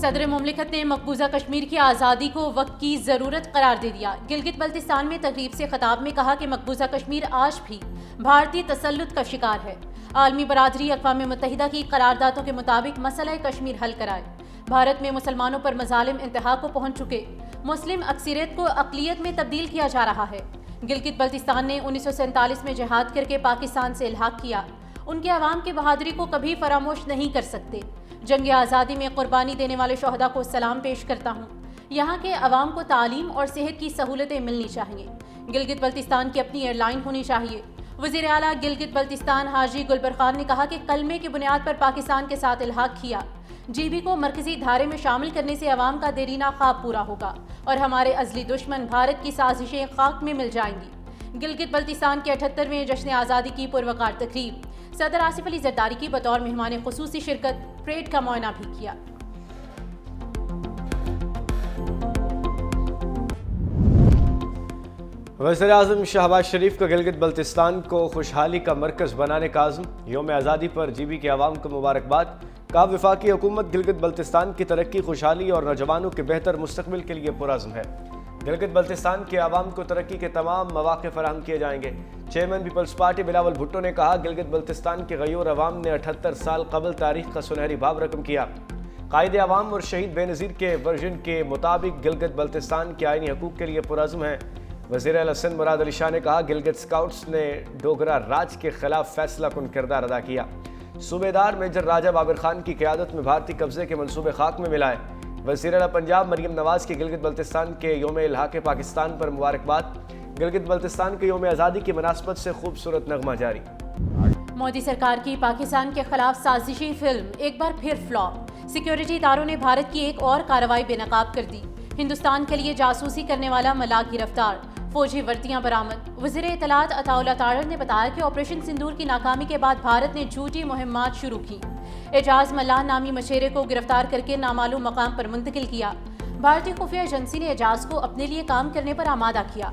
صدر مملکت نے مقبوضہ کشمیر کی آزادی کو وقت کی ضرورت قرار دے دیا۔ گلگت بلتستان میں تقریب سے خطاب میں کہا کہ مقبوضہ کشمیر آج بھی بھارتی تسلط کا شکار ہے۔ عالمی برادری اقوام متحدہ کی قراردادوں کے مطابق مسئلہ کشمیر حل کرائے۔ بھارت میں مسلمانوں پر مظالم انتہا کو پہنچ چکے، مسلم اکثریت کو اقلیت میں تبدیل کیا جا رہا ہے۔ گلگت بلتستان نے 1947 میں جہاد کر کے پاکستان سے الحاق کیا۔ ان کے عوام کی بہادری کو کبھی فراموش نہیں کر سکتے۔ جنگ آزادی میں قربانی دینے والے شہداء کو سلام پیش کرتا ہوں۔ یہاں کے عوام کو تعلیم اور صحت کی سہولتیں ملنی چاہیے۔ گلگت بلتستان کی اپنی ایئر لائن ہونی چاہیے۔ وزیر اعلیٰ گلگت بلتستان حاجی گلبر خان نے کہا کہ کلمے کی بنیاد پر پاکستان کے ساتھ الحاق کیا۔ جی بی کو مرکزی دھارے میں شامل کرنے سے عوام کا دیرینہ خواب پورا ہوگا اور ہمارے ازلی دشمن بھارت کی سازشیں خاک میں مل جائیں گی۔ گلگت بلتستان کے 78ویں جشن آزادی کی پروقار تقریب، صدر آصف علی زرداری کی بطور مہمان خصوصی شرکت، پریڈ کا معائنہ بھی کیا۔ وزیر اعظم شہباز شریف کا گلگت بلتستان کو خوشحالی کا مرکز بنانے کا عزم، یوم آزادی پر جی بی کے عوام کو مبارکباد۔ کہا وفاقی حکومت گلگت بلتستان کی ترقی، خوشحالی اور نوجوانوں کے بہتر مستقبل کے لیے پرعزم ہے۔ گلگت بلتستان کے عوام کو ترقی کے تمام مواقع فراہم کیے جائیں گے۔ Chairman Peoples Party Bilawal Bhutto نے کہا گلگت بلتستان کے غیور عوام نے 78 سال قبل تاریخ کا سنہری باب رقم کیا۔ قائد عوام اور شہید بے نظیر کے ورژن کے مطابق گلگت بلتستان کے آئینی حقوق کے لیے پرعزم ہے۔ وزیر اعلیٰ سندھ مراد علی شاہ نے کہا گلگت اسکاؤٹس نے ڈوگرا راج کے خلاف فیصلہ کن کردار ادا کیا۔ صوبیدار میجر راجہ بابر خان کی قیادت میں بھارتی قبضے کے منصوبے خاک میں ملائے۔ وزیر اعلیٰ پنجاب مریم نواز کی گلگت بلتستان کے یوم الحاق پاکستان پر مبارکباد۔ گلگت بلتستان کے یوم آزادی کی مناسبت سے خوبصورت نغمہ جاری۔ مودی سرکار کی پاکستان کے خلاف سازشی فلم ایک بار پھر فلاپ، سیکیورٹی اداروں نے بھارت کی ایک اور کارروائی بے نقاب کر دی۔ ہندوستان کے لیے جاسوسی کرنے والا ملاح گرفتار، فوجی وردیاں برآمد۔ وزیر اطلاعات عطا اللہ تارڑ نے بتایا کہ آپریشن سندور کی ناکامی کے بعد بھارت نے جھوٹی مہمات شروع کی۔ اعجاز ملاح نامی مشیرے کو گرفتار کر کے نامعلوم مقام پر منتقل کیا۔ بھارتی خفیہ ایجنسی نے اعجاز کو اپنے لیے کام کرنے پر آمادہ کیا۔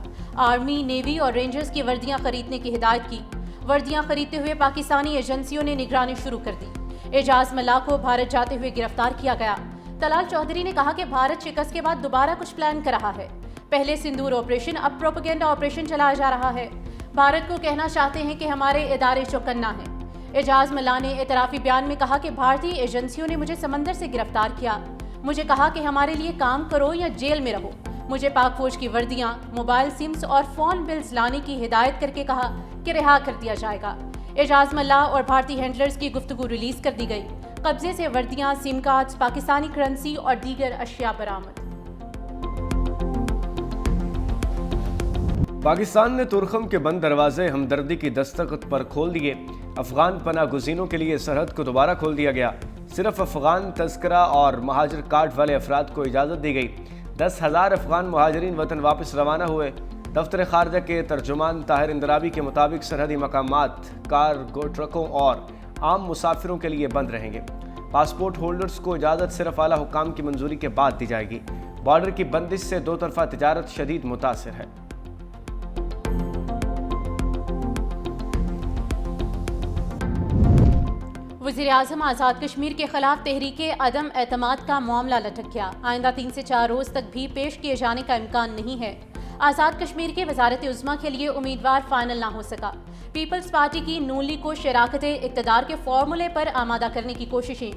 آرمی، نیوی اور رینجرز کی وردیاں خریدنے کی ہدایت کی۔ وردیاں خریدتے ہوئے پاکستانی ایجنسیوں نے نگرانی شروع کر دی۔ اعجاز ملاح کو بھارت جاتے ہوئے گرفتار کیا گیا۔ طلال چودھری نے کہا کہ بھارت شکست کے بعد دوبارہ کچھ پلان کر رہا ہے۔ پہلے سندور آپریشن، اب پروپیگنڈا آپریشن چلایا جا رہا ہے۔ بھارت کو کہنا چاہتے ہیں کہ ہمارے ادارے چوکنا ہیں۔ اعجاز ملاح نے اعترافی بیان میں کہا کہ بھارتی ایجنسیوں نے مجھے سمندر سے گرفتار کیا، مجھے کہا کہ ہمارے لیے کام کرو یا جیل میں رہو۔ مجھے پاک فوج کی وردیاں، موبائل سمز اور فون بلز لانے کی ہدایت کر کے کہا کہ رہا کر دیا جائے گا۔ اعجاز ملاح اور بھارتی ہینڈلرز کی گفتگو ریلیز کر دی گئی۔ قبضے سے وردیاں، سم کارڈز، پاکستانی کرنسی اور دیگر اشیاء برآمد۔ پاکستان نے تورخم کے بند دروازے ہمدردی کی دستخط پر کھول دیے۔ افغان پناہ گزینوں کے لیے سرحد کو دوبارہ کھول دیا گیا۔ صرف افغان تذکرہ اور مہاجر کارڈ والے افراد کو اجازت دی گئی۔ 10,000 افغان مہاجرین وطن واپس روانہ ہوئے۔ دفتر خارجہ کے ترجمان طاہر اندرابی کے مطابق سرحدی مقامات کارگو ٹرکوں اور عام مسافروں کے لیے بند رہیں گے۔ پاسپورٹ ہولڈرز کو اجازت صرف اعلیٰ حکام کی منظوری کے بعد دی جائے گی۔ بارڈر کی بندش سے دو طرفہ تجارت شدید متاثر ہے۔ وزیر اعظم آزاد کشمیر کے خلاف تحریک عدم اعتماد کا معاملہ لٹک گیا۔ آئندہ 3 سے 4 روز تک بھی پیش کیے جانے کا امکان نہیں ہے۔ آزاد کشمیر کے وزارت عظمیٰ کے لیے امیدوار فائنل نہ ہو سکا۔ پیپلز پارٹی کی نون لیگ کو شراکت اقتدار کے فارمولے پر آمادہ کرنے کی کوششیں۔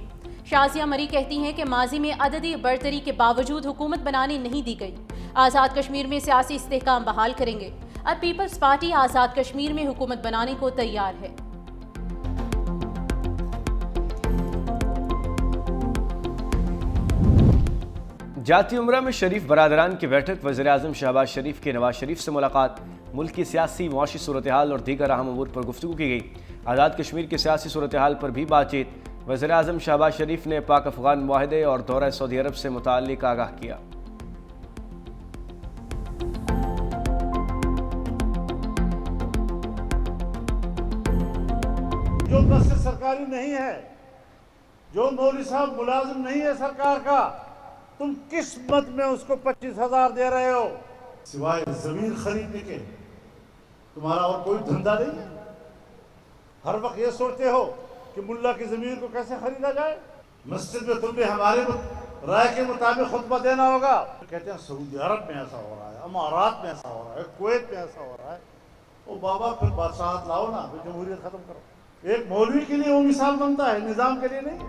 شازیہ مری کہتی ہیں کہ ماضی میں عددی برتری کے باوجود حکومت بنانے نہیں دی گئی۔ آزاد کشمیر میں سیاسی استحکام بحال کریں گے۔ اب پیپلز پارٹی آزاد کشمیر میں حکومت بنانے کو تیار ہے۔ جاتی عمرہ میں شریف برادران کی بیٹھک، وزیر اعظم شہباز شریف کی نواز شریف سے ملاقات، ملک کی سیاسی معاشی صورتحال اور دیگر اہم امور پر گفتگو کی گئی۔ آزاد کشمیر کی سیاسی صورتحال پر بھی بات چیت۔ وزیر اعظم شہباز شریف نے پاک افغان معاہدے اور دورہ سعودی عرب سے متعلق آگاہ کیا۔ جو بس سرکاری نہیں ہے، جو مولوی صاحب ملازم نہیں ہے سرکار کا، تم کس مد میں اس کو 25,000 دے رہے ہو؟ سوائے زمین خریدنے کے تمہارا اور کوئی دھندا نہیں ہے؟ ہر وقت یہ سوچتے ہو کہ ملا کی زمین کو کیسے خریدا جائے؟ مسجد میں تم نے ہمارے رائے کے مطابق خطبہ دینا ہوگا. کہتے ہیں سعودی عرب میں ایسا ہو رہا ہے, امارات میں ایسا ہو رہا ہے, کویت میں ایسا ہو رہا ہے. وہ بابا پھر بادشاہت لاؤ نا, پھر جمہوریت ختم کرو. ایک مولوی کے لیے وہ مثال بنتا ہے, نظام کے لیے نہیں.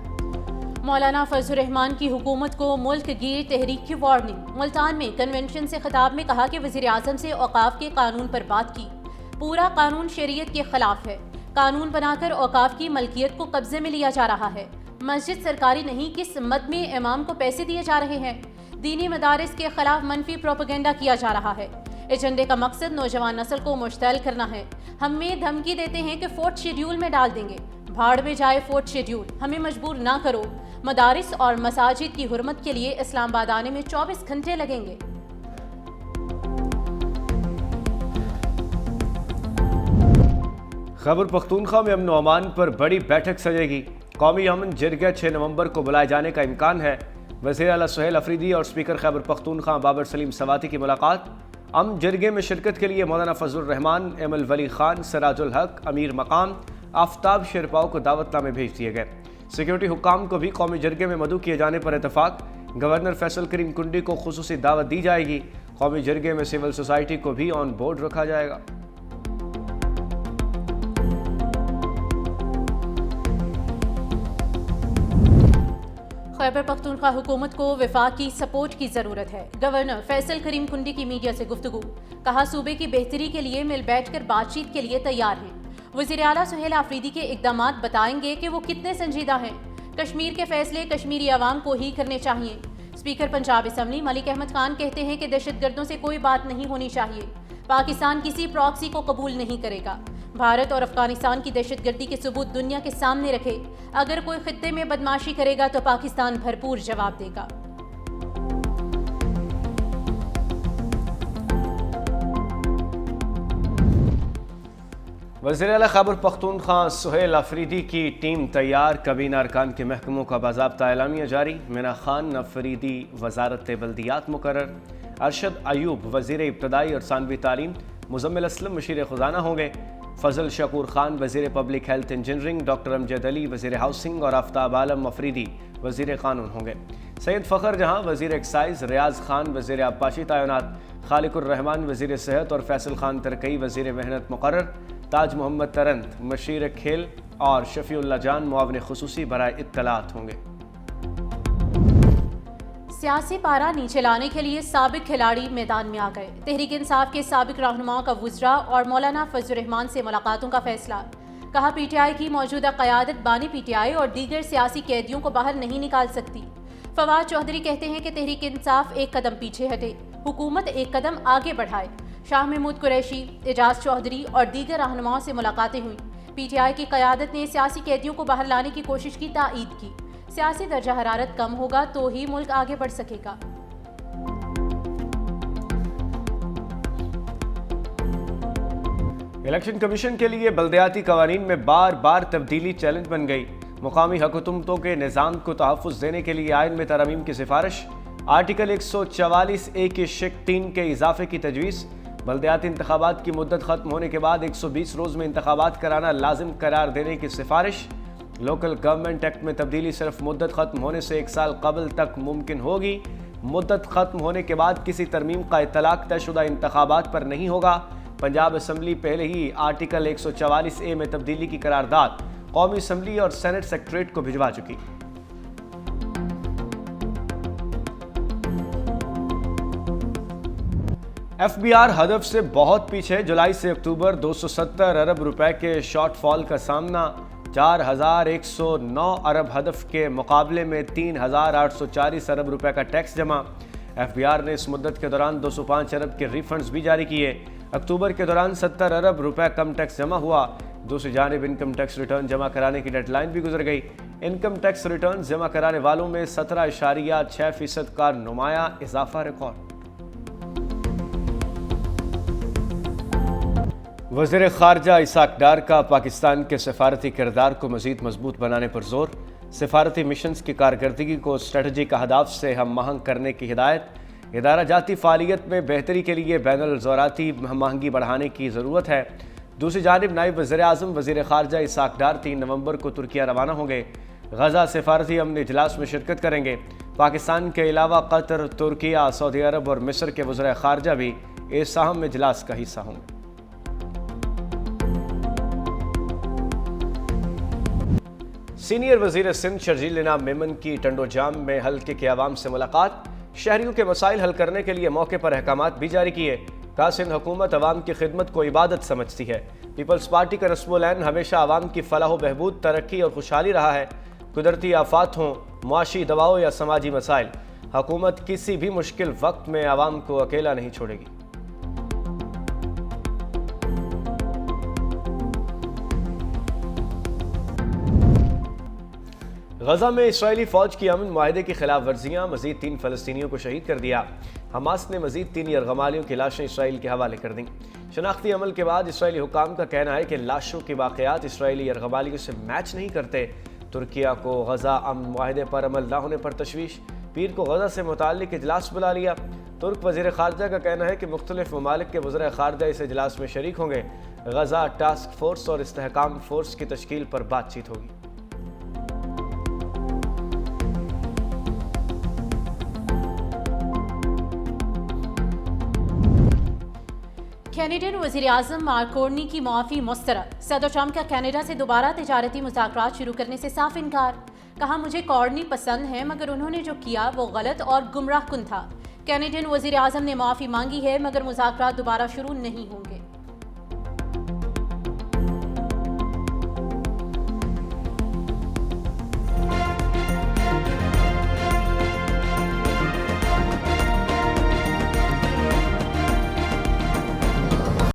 مولانا فضل الرحمان کی حکومت کو ملک گیر تحریک کی وارننگ. ملتان میں کنونشن سے خطاب میں کہا کہ وزیر اعظم سے اوقاف کے قانون پر بات کی. پورا قانون شریعت کے خلاف ہے. قانون بنا کر اوقاف کی ملکیت کو قبضے میں لیا جا رہا ہے. مسجد سرکاری نہیں, کس مد میں امام کو پیسے دیے جا رہے ہیں. دینی مدارس کے خلاف منفی پروپیگنڈا کیا جا رہا ہے. ایجنڈے کا مقصد نوجوان نسل کو مشتعل کرنا ہے. ہمیں دھمکی دیتے ہیں کہ فورتھ شیڈیول میں ڈال دیں گے. بھاڑ میں جائے فورتھ شیڈیول, ہمیں مجبور نہ کرو. مدارس اور مساجد کی حرمت کے لیے اسلام آباد آنے میں 24 گھنٹے لگیں گے. خیبر پختونخوا میں امن و امان پر بڑی بیٹھک سجے گی. قومی امن جرگہ 6 نومبر کو بلائے جانے کا امکان ہے. وزیر اعلیٰ سہیل افریدی اور اسپیکر خیبر پختونخوا بابر سلیم سواتی کی ملاقات. امن جرگے میں شرکت کے لیے مولانا فضل الرحمان, ایم الولی خان, سراج الحق, امیر مقام, آفتاب شیرپاؤ کو دعوت نامے بھیج دیے گئے. سیکیورٹی حکام کو بھی قومی جرگے میں مدعو کیے جانے پر اتفاق. گورنر فیصل کریم کنڈی کو خصوصی دعوت دی جائے گی. قومی جرگے میں سول سوسائٹی کو بھی آن بورڈ رکھا جائے گا. خیبر پختونخوا حکومت کو وفاق کی سپورٹ کی ضرورت ہے. گورنر فیصل کریم کنڈی کی میڈیا سے گفتگو. کہا صوبے کی بہتری کے لیے مل بیٹھ کر بات چیت کے لیے تیار ہیں. وزیر اعلیٰ سہیل افریدی کے اقدامات بتائیں گے کہ وہ کتنے سنجیدہ ہیں. کشمیر کے فیصلے کشمیری عوام کو ہی کرنے چاہیے. اسپیکر پنجاب اسمبلی ملک احمد خان کہتے ہیں کہ دہشت گردوں سے کوئی بات نہیں ہونی چاہیے. پاکستان کسی پراکسی کو قبول نہیں کرے گا. بھارت اور افغانستان کی دہشت گردی کے ثبوت دنیا کے سامنے رکھے. اگر کوئی خطے میں بدماشی کرے گا تو پاکستان بھرپور جواب دے گا. وزیر اعلیٰ خیبر پختونخوا سہیل افریدی کی ٹیم تیار. کابینہ ارکان کے محکموں کا باضابطہ اعلامیہ جاری. مینا خان افریدی وزارت بلدیات مقرر. ارشد ایوب وزیر ابتدائی اور ثانوی تعلیم. مزمل اسلم مشیر خزانہ ہوں گے. فضل شکور خان وزیر پبلک ہیلتھ انجینئرنگ. ڈاکٹر امجد علی وزیر ہاؤسنگ اور آفتاب عالم افریدی وزیر قانون ہوں گے. سید فخر جہاں وزیر ایکسائز. ریاض خان وزیر آبپاشی تعینات. خالق الرحمان وزیر صحت اور فیصل خان ترکئی وزیر محنت مقرر. تاج محمد ترنت مشیر کھیل اور شفیع اللہ جان معاون خصوصی برائے اطلاعات ہوں گے. سیاسی پارا نیچے لانے کے لیے سابق کھلاڑی میدان میں آ گئے. تحریک انصاف کے سابق رہنماؤں کا وزراء اور مولانا فضل الرحمان سے ملاقاتوں کا فیصلہ. کہا پی ٹی آئی کی موجودہ قیادت بانی پی ٹی آئی اور دیگر سیاسی قیدیوں کو باہر نہیں نکال سکتی. فواد چودھری کہتے ہیں کہ تحریک انصاف ایک قدم پیچھے ہٹے, حکومت ایک قدم آگے بڑھائے. شاہ محمود قریشی, اعجاز چودھری اور دیگر رہنماؤں سے ملاقاتیں ہوئیں. پی ٹی آئی کی قیادت نے سیاسی قیدیوں کو باہر لانے کی کوشش کی تائید کی. سیاسی درجہ حرارت کم ہوگا تو ہی ملک آگے بڑھ سکے گا. الیکشن کمیشن کے لیے بلدیاتی قوانین میں بار بار تبدیلی چیلنج بن گئی. مقامی حکومتوں کے نظام کو تحفظ دینے کے لیے آئین میں ترامیم کی سفارش. آرٹیکل 144A کی شق 3 کے اضافے کی تجویز. بلدیاتی انتخابات کی مدت ختم ہونے کے بعد 120 روز میں انتخابات کرانا لازم قرار دینے کی سفارش. لوکل گورنمنٹ ایکٹ میں تبدیلی صرف مدت ختم ہونے سے 1 سال قبل تک ممکن ہوگی. مدت ختم ہونے کے بعد کسی ترمیم کا اطلاق طے شدہ انتخابات پر نہیں ہوگا. پنجاب اسمبلی پہلے ہی آرٹیکل 144A میں تبدیلی کی قرارداد قومی اسمبلی اور سینٹ سیکریٹریٹ کو بھجوا چکی. ایف بی آر ہدف سے بہت پیچھے. جولائی سے اکتوبر 270 ارب روپے کے شارٹ فال کا سامنا. 4109 ارب ہدف کے مقابلے میں 3840 ارب روپے کا ٹیکس جمع. ایف بی آر نے اس مدت کے دوران 205 ارب کے ری فنڈز بھی جاری کیے. اکتوبر کے دوران 70 ارب روپے کم ٹیکس جمع ہوا. دوسری جانب انکم ٹیکس ریٹرن جمع کرانے کی ڈیڈ لائن بھی گزر گئی. انکم ٹیکس ریٹرن جمع کرانے والوں میں 17.6% کا نمایاں اضافہ ریکارڈ. وزیر خارجہ اسحاق ڈار کا پاکستان کے سفارتی کردار کو مزید مضبوط بنانے پر زور. سفارتی مشنز کی کارکردگی کو اسٹریٹجک اہداف سے ہم آہنگ کرنے کی ہدایت. ادارہ جاتی فعالیت میں بہتری کے لیے بین الوزاراتی ہم آہنگی بڑھانے کی ضرورت ہے. دوسری جانب نائب وزیر اعظم وزیر خارجہ اسحاق ڈار 3 نومبر کو ترکیہ روانہ ہوں گے. غزہ سفارتی امن اجلاس میں شرکت کریں گے. پاکستان کے علاوہ قطر، ترکیہ، سعودی عرب اور مصر کے وزرائے خارجہ بھی اس اہم اجلاس کا حصہ ہوں گے۔ سینئر وزیر سندھ شرجیل انعام میمن کی ٹنڈو جام میں حلقے کے عوام سے ملاقات، شہریوں کے مسائل حل کرنے کے لیے موقع پر احکامات بھی جاری کیے۔ کہا سندھ حکومت عوام کی خدمت کو عبادت سمجھتی ہے۔ پیپلز پارٹی کا نصب العین ہمیشہ عوام کی فلاح و بہبود، ترقی اور خوشحالی رہا ہے۔ قدرتی آفات ہوں، معاشی دباؤ یا سماجی مسائل، حکومت کسی بھی مشکل وقت میں عوام کو اکیلا نہیں چھوڑے گی۔ غزہ میں اسرائیلی فوج کی امن معاہدے کی خلاف ورزیاں، مزید 3 فلسطینیوں کو شہید کر دیا۔ حماس نے مزید 3 یرغمالیوں کی لاشیں اسرائیل کے حوالے کر دیں۔ شناختی عمل کے بعد اسرائیلی حکام کا کہنا ہے کہ لاشوں کے واقعات اسرائیلی یرغمالیوں سے میچ نہیں کرتے۔ ترکیہ کو غزہ امن معاہدے پر عمل نہ ہونے پر تشویش، پیر کو غزہ سے متعلق اجلاس بلا لیا۔ ترک وزیر خارجہ کا کہنا ہے کہ مختلف ممالک کے وزرائے خارجہ اس اجلاس میں شریک ہوں گے۔ غزہ ٹاسک فورس اور استحکام فورس کی تشکیل پر بات چیت ہوگی۔ کینیڈین وزیر اعظم مارک کارنی کی معافی مسترد، صدر ٹرمپ کا کینیڈا سے دوبارہ تجارتی مذاکرات شروع کرنے سے صاف انکار۔ کہا مجھے کارنی پسند ہے مگر انہوں نے جو کیا وہ غلط اور گمراہ کن تھا۔ کینیڈین وزیر اعظم نے معافی مانگی ہے مگر مذاکرات دوبارہ شروع نہیں ہوں گے۔